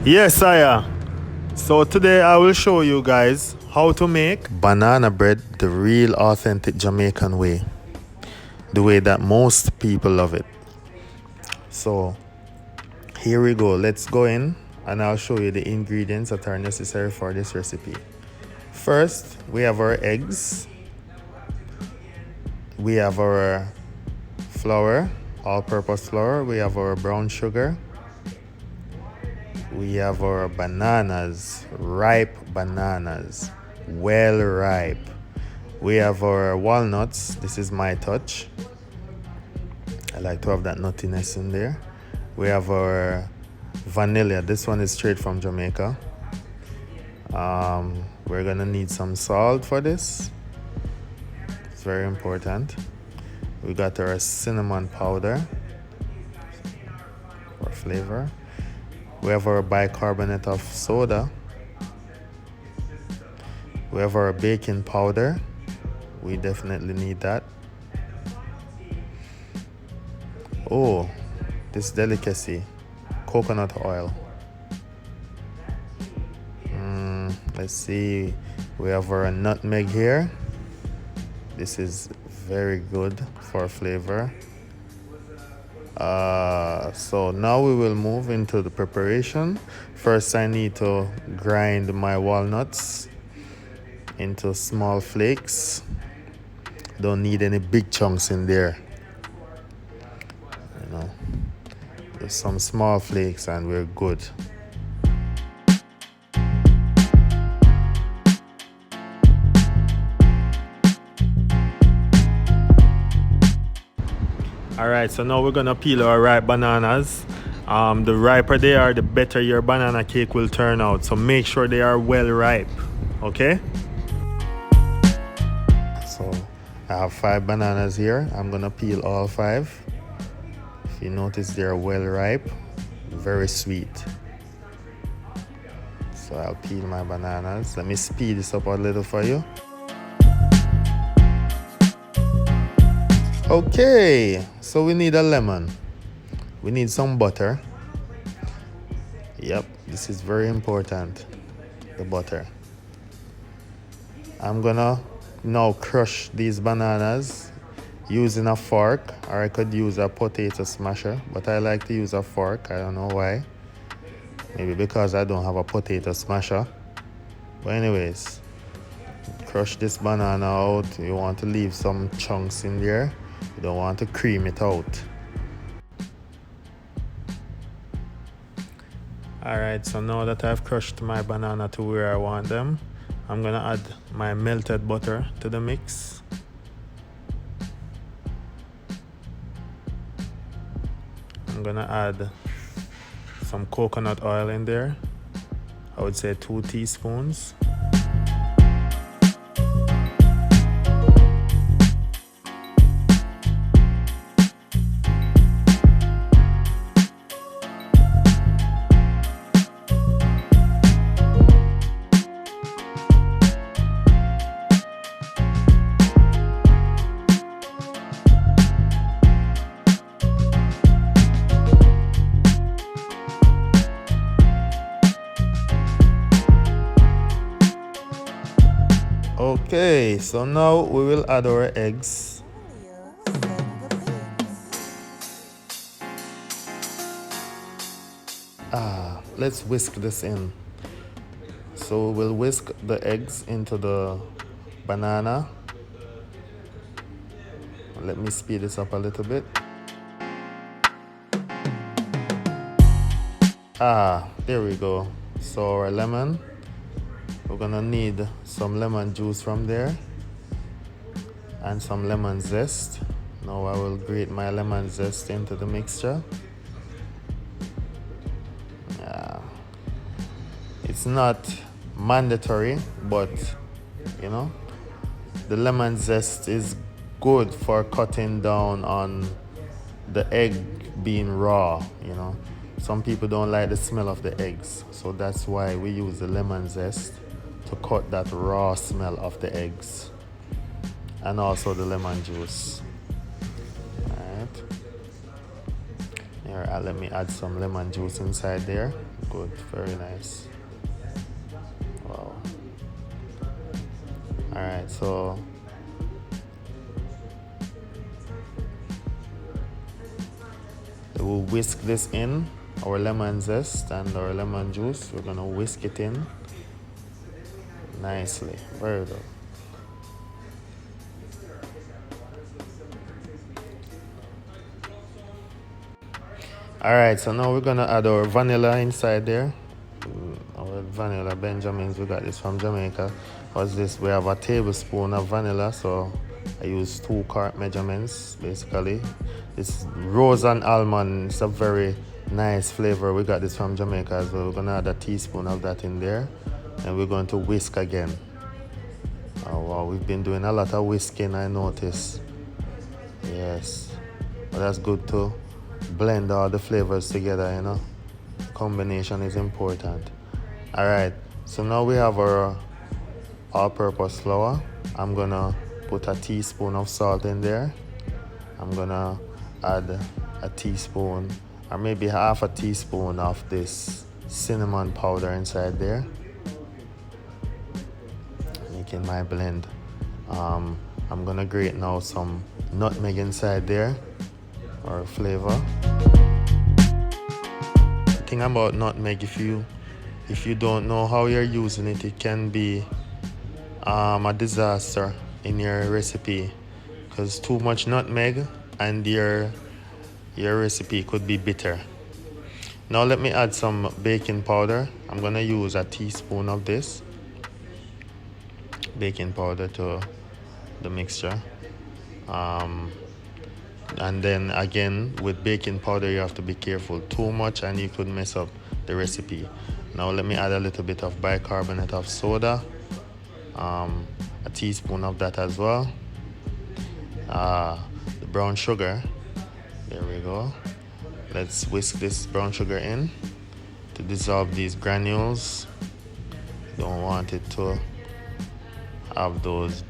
Yes, sire. So today I will show you guys how to make banana bread the real authentic Jamaican way. The way that most people love it. So here we go. Let's go in and I'll show you the ingredients that are necessary for this recipe. First, we have our eggs. We have our flour, all-purpose flour. We have our brown sugar. We have our bananas, ripe bananas, well ripe. We have our walnuts. This is my touch. I like to have that nuttiness in there. We have our vanilla. This one is straight from Jamaica. We're gonna need some salt for this. It's very important. We got our cinnamon powder for flavor. We have our bicarbonate of soda. We have our baking powder. We definitely need that. Oh, this delicacy, coconut oil. Let's see, we have our nutmeg here. This is very good for flavor. So now we will move into the preparation. First, I need to grind my walnuts into small flakes. Don't need any big chunks in there. You know, just some small flakes and we're good. Alright, so now we're gonna peel our ripe bananas. The riper they are, the better your banana cake will turn out. So make sure they are well ripe, okay? So I have 5 bananas here. I'm gonna peel all 5. If you notice, they are well ripe, very sweet. So I'll peel my bananas. Let me speed this up a little for you. Okay, so we need a lemon. We need some butter. Yep, this is very important, the butter. I'm gonna now crush these bananas using a fork, or I could use a potato smasher, but I like to use a fork. I don't know why. Maybe because I don't have a potato smasher. But anyways, crush this banana out. You want to leave some chunks in there. You don't want to cream it out. Alright, so now that I've crushed my banana to where I want them, I'm gonna add my melted butter to the mix. I'm gonna add some coconut oil in there. I would say 2 teaspoons. Okay, so now we will add our eggs. Let's whisk this in. So we'll whisk the eggs into the banana. Let me speed this up a little bit. There we go. So our lemon. We're gonna need some lemon juice from there and some lemon zest. Now I will grate my lemon zest into the mixture. It's not mandatory, but you know, the lemon zest is good for cutting down on the egg being raw, you know. Some people don't like the smell of the eggs, so that's why we use the lemon zest to cut that raw smell of the eggs, and also the lemon juice. Alright. Here, let me add some lemon juice inside there. good, very nice. Wow. All right, so we'll whisk this in, our lemon zest and our lemon juice. We're gonna whisk it in nicely, very good. All right, so now we're gonna add our vanilla inside there. Our vanilla Benjamins, we got this from Jamaica. What's this? We have a tablespoon of vanilla, so I use 2 quart measurements basically. This rose and almond, it's a very nice flavor. We got this from Jamaica as well. We're gonna add a teaspoon of that in there, and we're going to whisk again. Oh wow, we've been doing a lot of whisking, I notice. Yes, but that's good too. Blend all the flavors together, you know. Combination is important. All right, so now we have our all-purpose flour. I'm gonna put a teaspoon of salt in there. I'm gonna add a teaspoon or maybe half a teaspoon of this cinnamon powder inside there, making my blend. I'm gonna grate now some nutmeg inside there, or flavor. The thing about nutmeg, if you don't know how you're using it, it can be a disaster in your recipe, because too much nutmeg and your recipe could be bitter. Now let me add some baking powder. I'm gonna use a teaspoon of this baking powder to the mixture. And then again, with baking powder you have to be careful. Too much and you could mess up the recipe. Now let me add a little bit of bicarbonate of soda, a teaspoon of that as well. The brown sugar, there we go. Let's whisk this brown sugar in to dissolve these granules. Don't want it to have those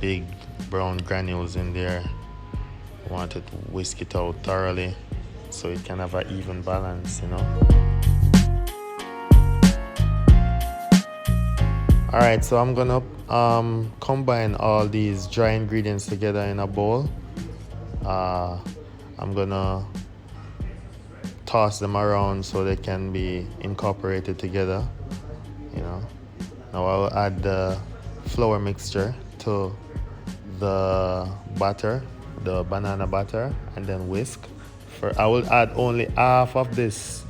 big brown granules in there. Want it to whisk it out thoroughly so it can have an even balance, you know. All right, so I'm gonna combine all these dry ingredients together in a bowl. I'm gonna toss them around so they can be incorporated together, you know. Now I'll add the flour mixture to the batter, the banana batter, and then whisk. I will add only half of this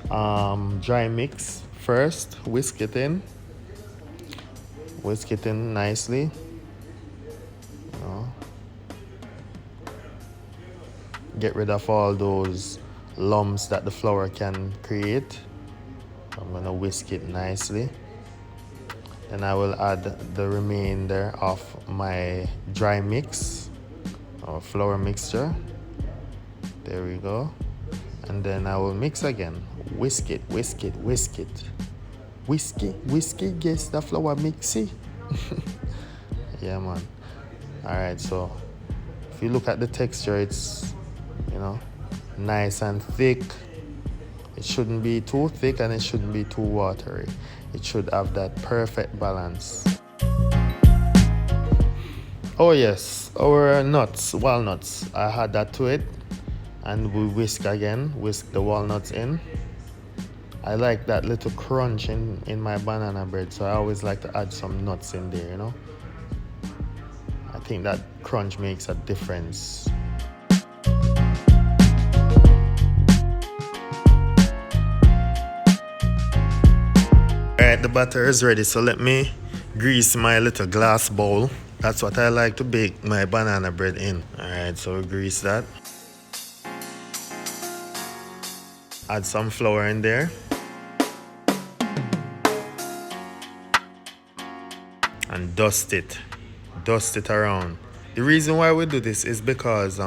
dry mix first. Whisk it in nicely, you know. Get rid of all those lumps that the flour can create. I'm gonna whisk it nicely. Then I will add the remainder of my dry mix or flour mixture. There we go. And then I will mix again. Whisk it. Whiskey, guess the flour mixy. Yeah, man. All right, so if you look at the texture, it's, you know, nice and thick. It shouldn't be too thick and it shouldn't be too watery. It should have that perfect balance. Oh yes, our nuts, walnuts, I had that to it, and we whisk the walnuts in. I like that little crunch in my banana bread, so I always like to add some nuts in there, you know. I think that crunch makes a difference. Alright, the batter is ready, so let me grease my little glass bowl. That's what I like to bake my banana bread in. Alright, so we grease that. Add some flour in there. And dust it around. The reason why we do this is because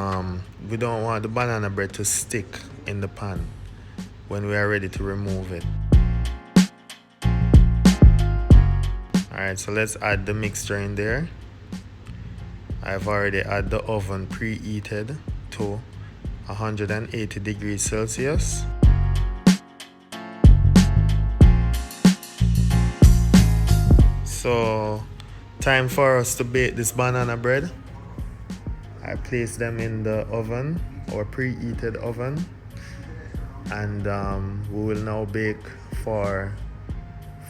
we don't want the banana bread to stick in the pan when we are ready to remove it. Alright, so let's add the mixture in there. I've already had the oven preheated to 180 degrees Celsius. So time for us to bake this banana bread. I place them in the oven or preheated oven, and we will now bake for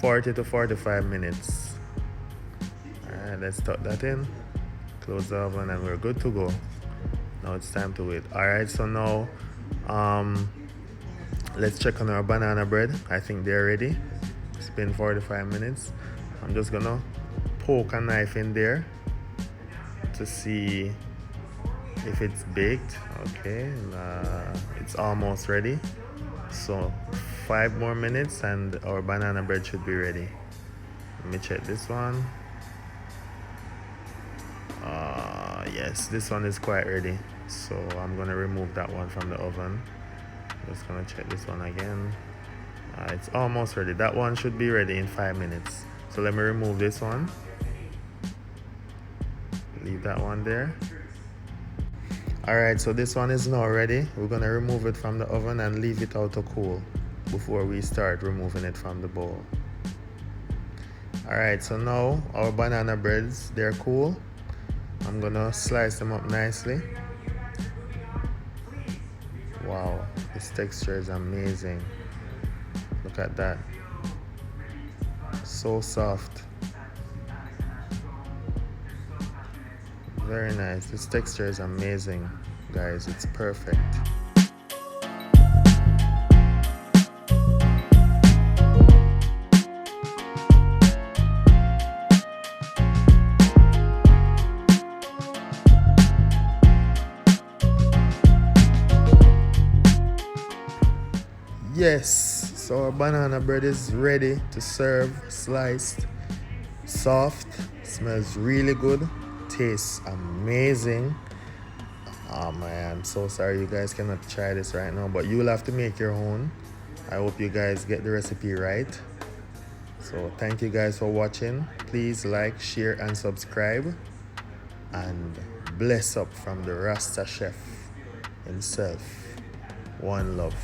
40 to 45 minutes. Alright, let's tuck that in, close the oven, and we're good to go. Now it's time to wait. Alright, so now let's check on our banana bread. I think they're ready. It's been 45 minutes. I'm just gonna poke a knife in there to see if it's baked. Okay, it's almost ready. So 5 more minutes and our banana bread should be ready. Let me check this one. Yes, this one is quite ready. So I'm gonna remove that one from the oven. Just gonna check this one again. It's almost ready. That one should be ready in 5 minutes. So let me remove this one. Leave that one there. Alright, so this one is now ready. We're gonna remove it from the oven and leave it out to cool before we start removing it from the bowl. Alright, so now our banana breads, they're cool. I'm gonna slice them up nicely. Wow, this texture is amazing. Look at that. So soft. Very nice. This texture is amazing, guys. It's perfect. Yes, so our banana bread is ready to serve, sliced, soft, smells really good, tastes amazing. Oh man, I'm so sorry you guys cannot try this right now, but you will have to make your own. I hope you guys get the recipe right. So thank you guys for watching. Please like, share, and subscribe. And bless up from the Rasta chef himself. One love.